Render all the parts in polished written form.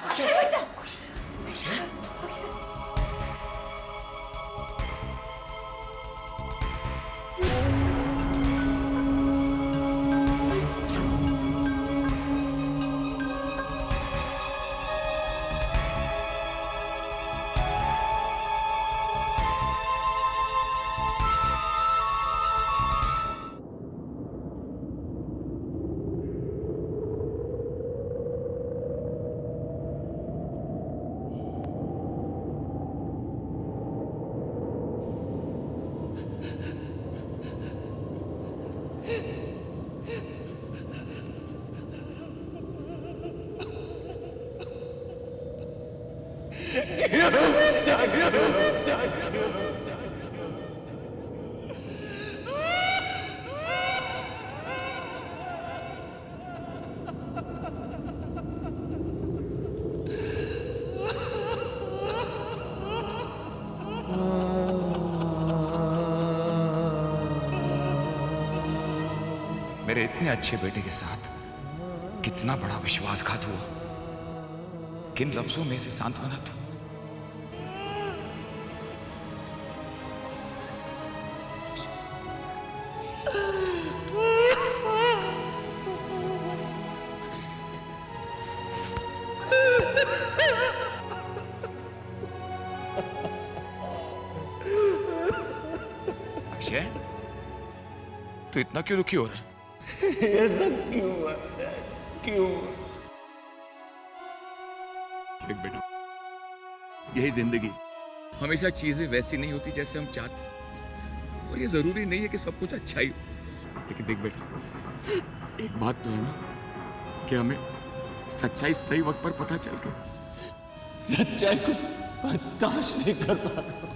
अक्षय बेटा, मेरे इतने अच्छे बेटे के साथ कितना बड़ा विश्वासघात हुआ। किन लफ्जों में से सांत्वना दूं? अक्षय, तू इतना क्यों दुखी हो रहा है? ये सब क्यों हुआ? क्यों? देख बेटा, यही जिंदगी, हमेशा चीजें वैसी नहीं होती जैसे हम चाहते हैं। और ये जरूरी नहीं है कि सब कुछ अच्छा ही हो। लेकिन देख बेटा, एक बात तो है ना कि हमें सच्चाई सही वक्त पर पता चल गई। सच्चाई को बर्दाश्त नहीं कर पा रहा।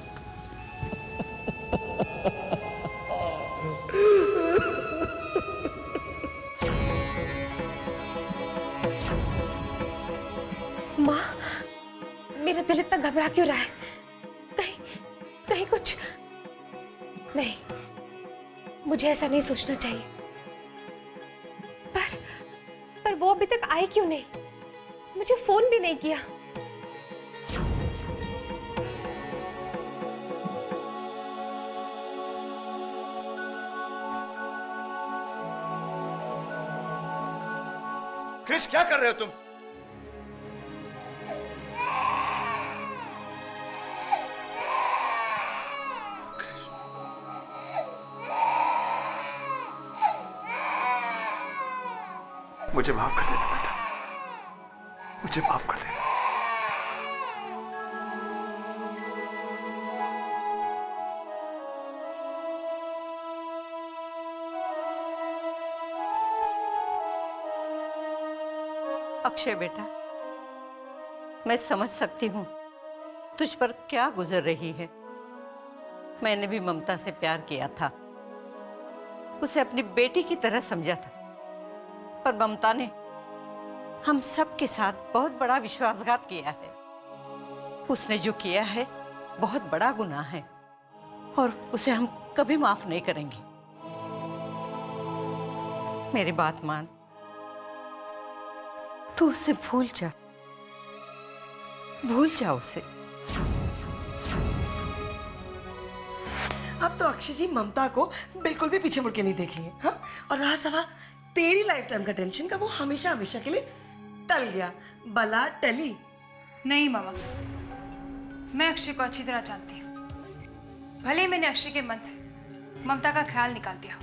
माँ, मेरा दिल इतना घबरा क्यों रहा है? कहीं कहीं कुछ नहीं, मुझे ऐसा नहीं सोचना चाहिए। पर वो अभी तक आए क्यों नहीं? मुझे फोन भी नहीं किया। क्रिश, क्या कर रहे हो तुम? मुझे माफ कर देना बेटा, मुझे माफ कर देना। अक्षय बेटा, मैं समझ सकती हूँ तुझ पर क्या गुजर रही है। मैंने भी ममता से प्यार किया था, उसे अपनी बेटी की तरह समझा था, पर ममता ने हम सब के साथ बहुत बड़ा विश्वासघात किया है। उसने जो किया है बहुत बड़ा गुनाह है और उसे हम कभी माफ नहीं करेंगे। मेरी बात मान, तू उसे भूल जा उसे। अब तो अक्षय जी ममता को बिल्कुल भी पीछे मुड़ के नहीं देखेंगे। हाँ, और रहा सवाल तेरी लाइफ टाइम का टेंशन का, वो हमेशा हमेशा के लिए टल गया। बला टली नहीं मामा, मैं अक्षय को अच्छी तरह जानती हूँ। भले ही मैंने अक्षय के मन से ममता का ख्याल निकाल दिया,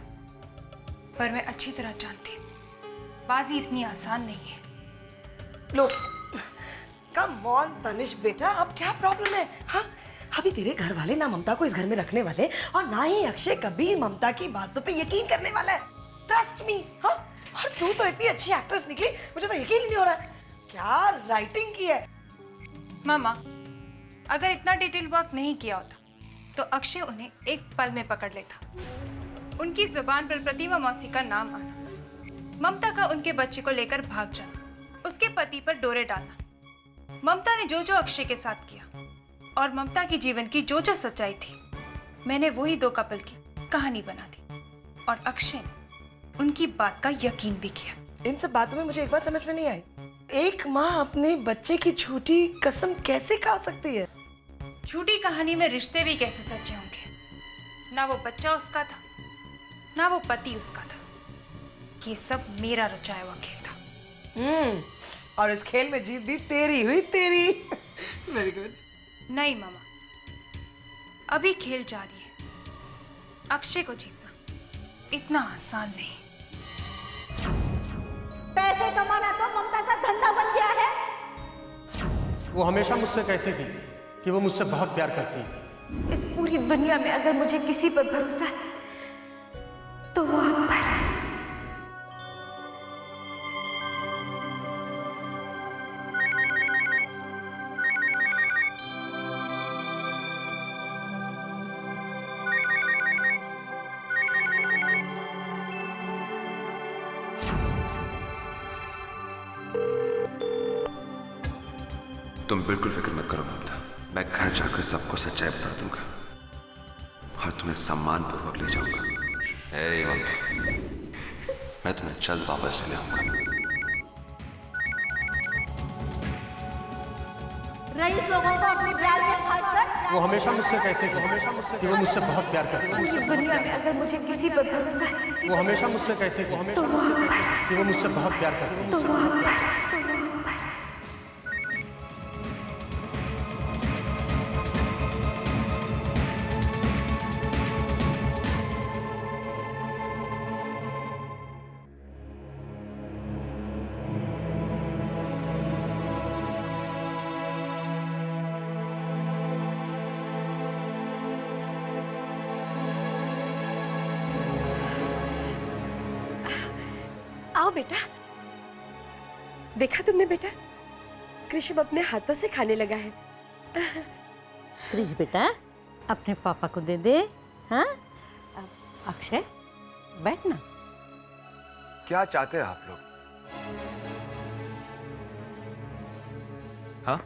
पर मैं अच्छी तरह जानती हूँ बाजी इतनी आसान नहीं है। लो, कम ऑन तनिष बेटा, अब क्या प्रॉब्लम है? हाँ, अभी तेरे घर वाले ना ममता को इस घर में रखने वाले और ना ही अक्षय कभी ममता की बातों पे यकीन करने वाला है। Trust me. हाँ, और तू तो इतनी अच्छी एक्ट्रेस निकली, मुझे तो यकीन ही नहीं हो रहा है। क्या राइटिंग की है। मामा, अगर इतना डिटेल वर्क नहीं किया होता तो अक्षय उन्हें एक पल में पकड़ लेता। उनकी जुबान पर प्रतिमा मौसी का नाम आना, ममता का उनके बच्चे को लेकर भाग जाना, उसके पति पर डोरे डालना, ममता ने जो जो अक्षय के साथ किया और ममता की जीवन की जो जो सच्चाई थी, मैंने वही दो कपल की कहानी बना दी और अक्षय ने उनकी बात का यकीन भी किया। इन सब बातों में मुझे एक बात समझ में नहीं आई। एक माँ अपने बच्चे की झूठी कसम कैसे खा सकती है? झूठी कहानी में रिश्ते भी कैसे सच्चे होंगे? ना वो बच्चा उसका था, ना वो पति उसका था। ये सब मेरा रचाया हुआ खेल था। और इस खेल में जीत भी तेरी हुई, तेरी। Very good. नहीं मामा, अभी खेल जारी है। अक्षय को जीतना इतना आसान नहीं। पैसे कमाना तो ममता का धंधा बन गया है। वो हमेशा मुझसे कहती थी कि वो मुझसे बहुत प्यार करती है। इस पूरी दुनिया में अगर मुझे किसी पर भरोसा है तो वो आप पर है। तुम बिल्कुल फिक्र मत करो ममता, मैं घर जाकर सबको सच्चाई बता दूंगा और तुम्हें सम्मान पूर्वक ले जाऊंगा। ए ममता, मैं तुम्हें जल्द वापस ले आऊंगा। रईस लोगों को अपनी जाल में फंसकर वो हमेशा मुझसे कहती थी कि वो मुझसे बहुत प्यार करती है। पूरी दुनिया में अगर मुझे किसी पर भरोसा है वो हमेशा मुझसे कहती थी कि वो मुझसे बहुत प्यार करती है। तो वो आप पर है। आओ बेटा। देखा तुमने बेटा, कृष्ण अपने हाथों से खाने लगा है। कृष बेटा, अपने पापा को दे दे। हाँ अक्षय, बैठ ना। क्या चाहते हैं आप लोग? हाँ,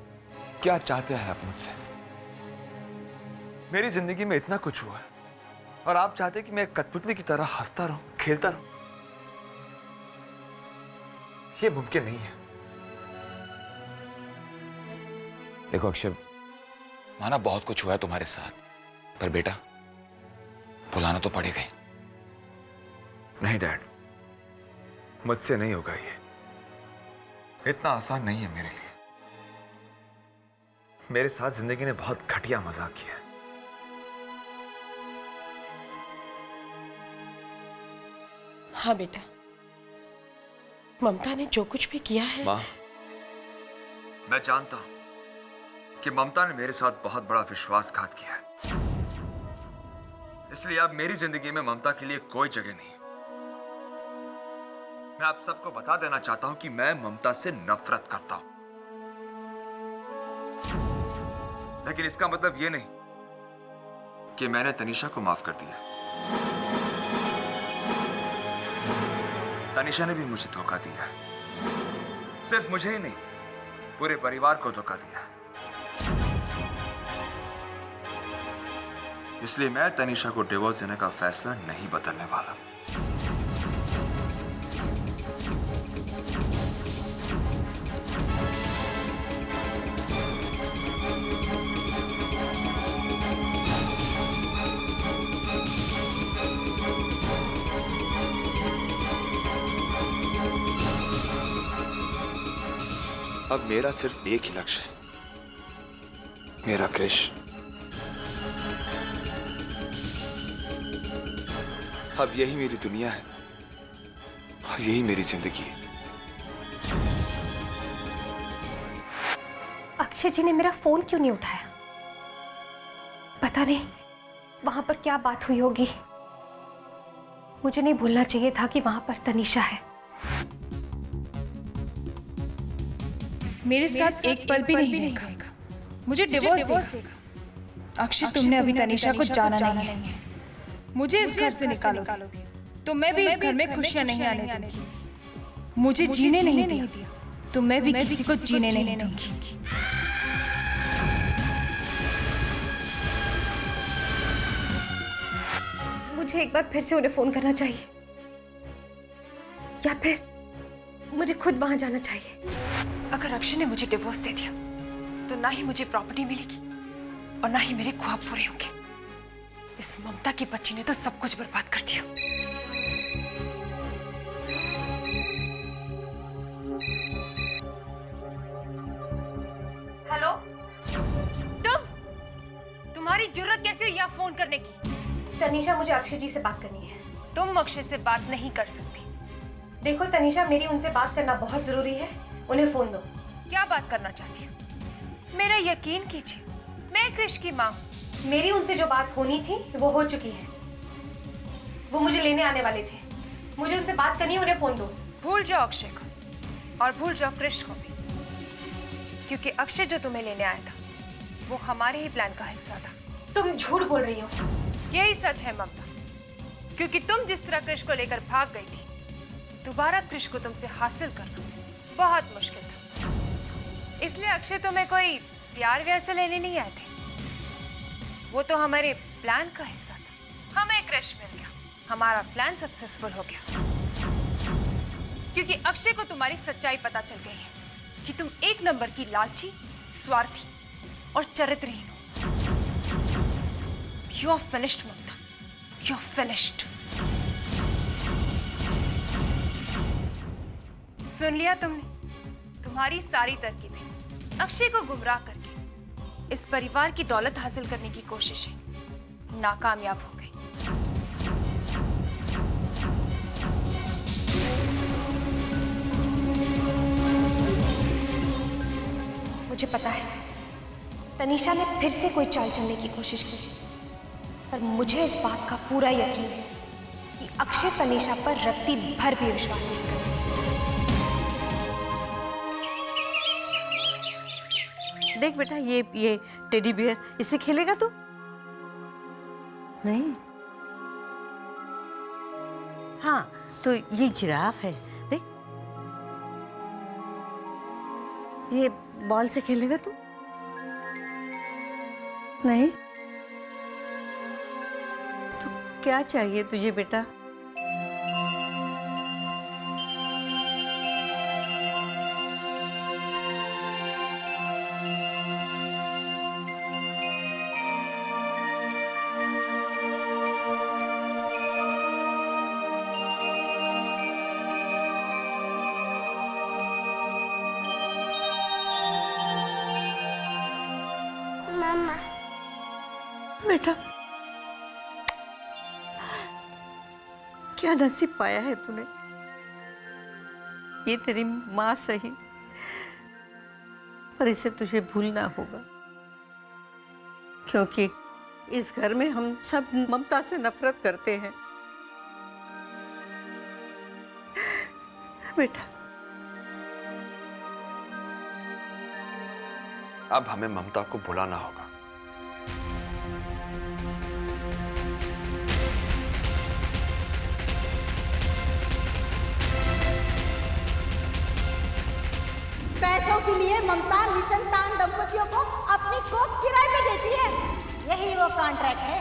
क्या चाहते हैं आप मुझसे? मेरी जिंदगी में इतना कुछ हुआ है और आप चाहते हैं कि मैं एक कठपुतली की तरह हंसता रहूं, खेलता रहूं? ये मुमकिन नहीं है। देखो अक्षय, माना बहुत कुछ हुआ है तुम्हारे साथ, पर बेटा भुलाना तो पड़ेगा ही। नहीं डैड, मुझसे नहीं होगा ये। इतना आसान नहीं है मेरे लिए। मेरे साथ जिंदगी ने बहुत घटिया मजाक किया है। हाँ बेटा, ममता ने जो कुछ भी किया है। मां, मैं जानता हूं कि ममता ने मेरे साथ बहुत बड़ा विश्वासघात किया है, इसलिए अब मेरी जिंदगी में ममता के लिए कोई जगह नहीं। मैं आप सबको बता देना चाहता हूं कि मैं ममता से नफरत करता हूं, लेकिन इसका मतलब यह नहीं कि मैंने तनीषा को माफ कर दिया। तनीषा ने भी मुझे धोखा दिया, सिर्फ मुझे ही नहीं, पूरे परिवार को धोखा दिया। इसलिए मैं तनीषा को डिवोर्स देने का फैसला नहीं बदलने वाला। अब मेरा सिर्फ एक ही लक्ष्य है, मेरा कृष। अब यही मेरी दुनिया है और यही मेरी जिंदगी है। अक्षय जी ने मेरा फोन क्यों नहीं उठाया? पता नहीं वहां पर क्या बात हुई होगी। मुझे नहीं भूलना चाहिए था कि वहां पर तनीषा है। मेरे साथ एक पल भी नहीं रहेगा, मुझे डिवोर्स देगा। अक्षय, तुमने अभी तनीषा को जाना नहीं है। मुझे इस घर से निकालोगे तो मैं भी इस घर में खुशियां नहीं आने दूंगी। मुझे जीने नहीं दिया तो मैं भी किसी को जीने नहीं दूंगी। मुझे एक बार फिर से उन्हें फोन करना चाहिए या फिर मुझे खुद वहां जाना चाहिए। अगर अक्षय ने मुझे डिवोर्स दे दिया तो ना ही मुझे प्रॉपर्टी मिलेगी और ना ही मेरे ख्वाब पूरे होंगे। इस ममता की बच्ची ने तो सब कुछ बर्बाद कर दिया। हेलो, तुम्हारी जुर्रत कैसे हुई यहाँ फोन करने की? तनीषा, मुझे अक्षय जी से बात करनी है। तुम अक्षय से बात नहीं कर सकती। देखो तनीषा, मेरी उनसे बात करना बहुत जरूरी है, उन्हें फोन दो। क्या बात करना चाहती हो? मेरा यकीन कीजिए, मैं कृष की माँ हूँ। मेरी उनसे जो बात होनी थी वो हो चुकी है। वो मुझे लेने आने वाले थे, मुझे उनसे बात करनी है, उन्हें फोन दो। भूल जाओ अक्षय को और भूल जाओ कृष को भी, क्योंकि अक्षय जो तुम्हें लेने आया था वो हमारे ही प्लान का हिस्सा था। तुम झूठ बोल रही हो। यही सच है ममता, क्योंकि तुम जिस तरह कृष को लेकर भाग गई थी, दोबारा कृष को तुमसे हासिल करना बहुत मुश्किल था। इसलिए अक्षय तुम्हें कोई प्यार व्यार से लेने नहीं आए थे, वो तो हमारे प्लान का हिस्सा था। हमें कृष मिल गया, हमारा प्लान सक्सेसफुल हो गया, क्योंकि अक्षय को तुम्हारी सच्चाई पता चल गई है कि तुम एक नंबर की लालची, स्वार्थी और चरित्रहीन हो। You are finished Mamata, you are finished. सुन लिया तुमने? तुम्हारी सारी तरकीबें अक्षय को गुमराह करके इस परिवार की दौलत हासिल करने की कोशिशें नाकामयाब हो गई। मुझे पता है तनीषा ने फिर से कोई चाल चलने की कोशिश की, पर मुझे इस बात का पूरा यकीन है कि अक्षय तनीषा पर रत्ती भर भी विश्वास नहीं करता। देख बेटा, ये टेडी बियर, इसे खेलेगा तू? नहीं। हाँ, तो ये जिराफ है, देख। ये बॉल से खेलेगा तू? नहीं। तो क्या चाहिए तुझे बेटा? मामा, बेटा, क्या नसीब पाया है तूने। ये तेरी माँ सही, पर इसे तुझे भूलना होगा, क्योंकि इस घर में हम सब ममता से नफरत करते हैं। बेटा, अब हमें ममता को बुलाना होगा। पैसों के लिए ममता निसंतान दंपतियों को अपनी कोख किराए पे देती है। यही वो कॉन्ट्रैक्ट है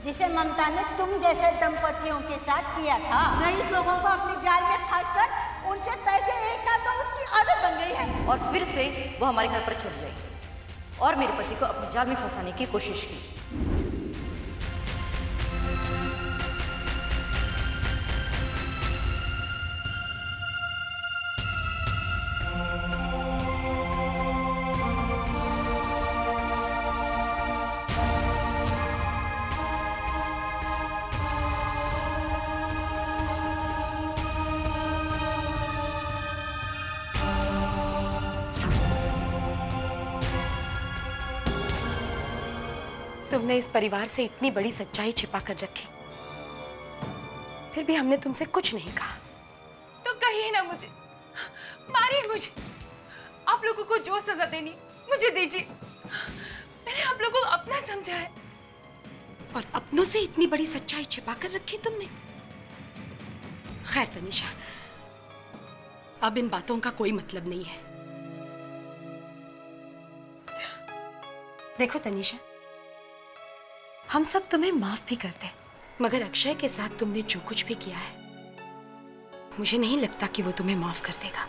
जिसे ममता ने तुम जैसे दंपतियों के साथ किया था। रईस लोगों को अपनी जाल में फंसकर उनसे पैसे एक ना तो उसकी आदत बन गई है। और फिर से वो हमारे घर पर छुप गई और मेरे पति को अपने जाल में फंसाने की कोशिश की। तुमने इस परिवार से इतनी बड़ी सच्चाई छिपा कर रखी, फिर भी हमने तुमसे कुछ नहीं कहा। तो कहिए ना मुझे, मारिए मुझे, आप लोगों को जो सजा देनी मुझे दीजिए। मैंने आप लोगों को अपना समझा है। और अपनों से इतनी बड़ी सच्चाई छिपा कर रखी तुमने। खैर तनीषा, अब इन बातों का कोई मतलब नहीं है। देखो तनीषा, हम सब तुम्हें माफ भी करते हैं, मगर अक्षय के साथ तुमने जो कुछ भी किया है, मुझे नहीं लगता कि वो तुम्हें माफ कर देगा।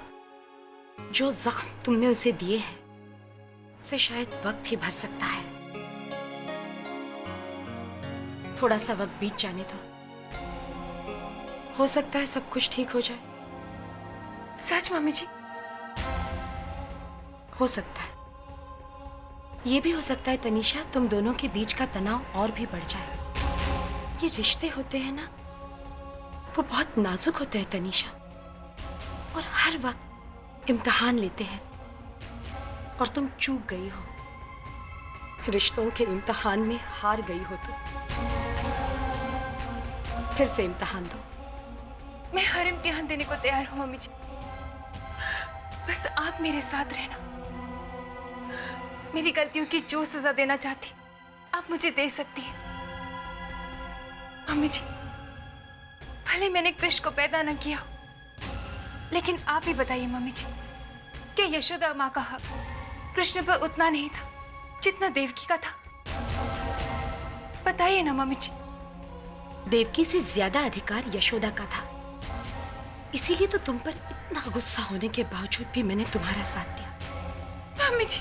जो जख्म तुमने उसे दिए हैं उसे शायद वक्त ही भर सकता है। थोड़ा सा वक्त बीत जाने दो, हो सकता है सब कुछ ठीक हो जाए। सच मम्मी जी? हो सकता है। ये भी हो सकता है तनीषा, तुम दोनों के बीच का तनाव और भी बढ़ जाए। ये रिश्ते होते हैं ना, वो बहुत नाजुक होते हैं तनीषा, और हर वक्त इम्तिहान लेते हैं। और तुम चूक गई हो, रिश्तों के इम्तिहान में हार गई हो। तो फिर से इम्तिहान दो। मैं हर इम्तिहान देने को तैयार हूँ मम्मी जी, बस आप मेरे साथ रहना। मेरी गलतियों की जो सजा देना चाहती आप मुझे दे सकती हैं मम्मी जी। भले मैंने कृष को पैदा न किया हो, लेकिन आप ही बताइए मम्मी जी, क्या यशोदा माँ का हक कृष्ण पर उतना नहीं था जितना देवकी का था? बताइए ना मम्मी जी। देवकी से ज्यादा अधिकार यशोदा का था, इसीलिए तो तुम पर इतना गुस्सा होने के बावजूद भी मैंने तुम्हारा साथ दिया। मम्मी जी,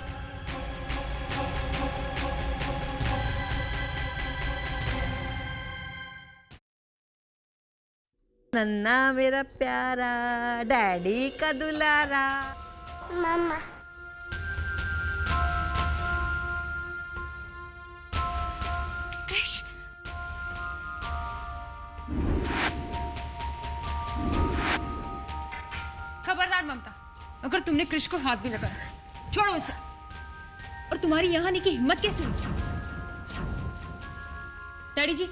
नन्ना मेरा प्यारा डैडी का दुलारा। मामा कृष, खबरदार ममता, अगर तुमने कृष को हाथ भी लगाया, छोड़ो इसे। और तुम्हारी यहाँ आने की हिम्मत कैसे हुई? डैडी जी,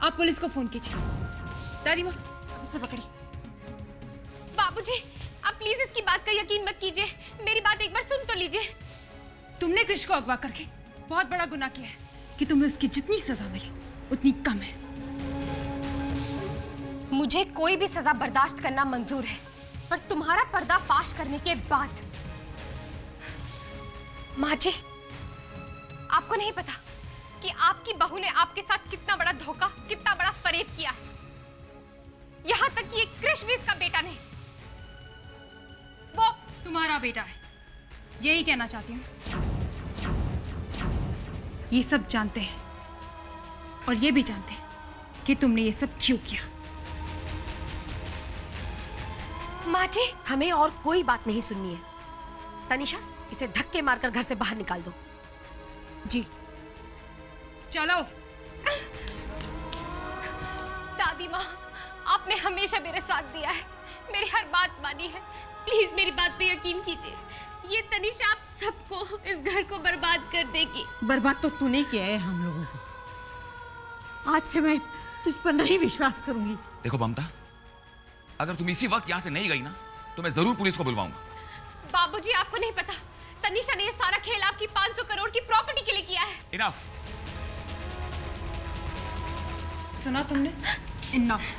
आप पुलिस को फोन कीजिए। दादी माँ, इसे पकड़िए। बाबूजी, आप प्लीज इसकी बात का यकीन मत कीजिए, मेरी बात एक बार सुन तो लीजिए। तुमने कृष को अगवा करके बहुत बड़ा गुनाह किया है कि तुम्हें उसकी जितनी सजा मिले उतनी कम है। मुझे कोई भी सजा बर्दाश्त करना मंजूर है, पर तुम्हारा पर्दाफाश करने के बाद। माँ जी, आपको नहीं पता कि आपकी बहू ने आपके साथ कितना बड़ा धोखा, कितना बड़ा फरेब किया है। यहां तक कि एक कृष भी इसका बेटा नहीं, वो तुम्हारा बेटा है, यही कहना चाहती हूँ। ये सब जानते हैं, और ये भी जानते हैं कि तुमने ये सब क्यों किया। माँ जी, हमें और कोई बात नहीं सुननी है। तनीषा, इसे धक्के मारकर घर से बाहर निकाल दो। जी, चलो। दादी माँ, आपने हमेशा मेरे साथ दिया है, मेरी हर बात मानी है। प्लीज मेरी बात पे यकीन कीजिए, ये तनीषा आप सबको, इस घर को बर्बाद कर देगी। बर्बाद तो तूने किया है हम लोगों को। आज से मैं तुझ पर नहीं विश्वास करूंगी। देखो ममता, अगर तुम इसी वक्त यहाँ से नहीं गई ना, तो मैं जरूर पुलिस को बुलवाऊंगा। बाबूजी, आपको नहीं पता, तनीषा ने ये सारा खेल आपकी 500 करोड़ की प्रॉपर्टी के लिए किया है। इनफ। सुना तुमने? इनफ।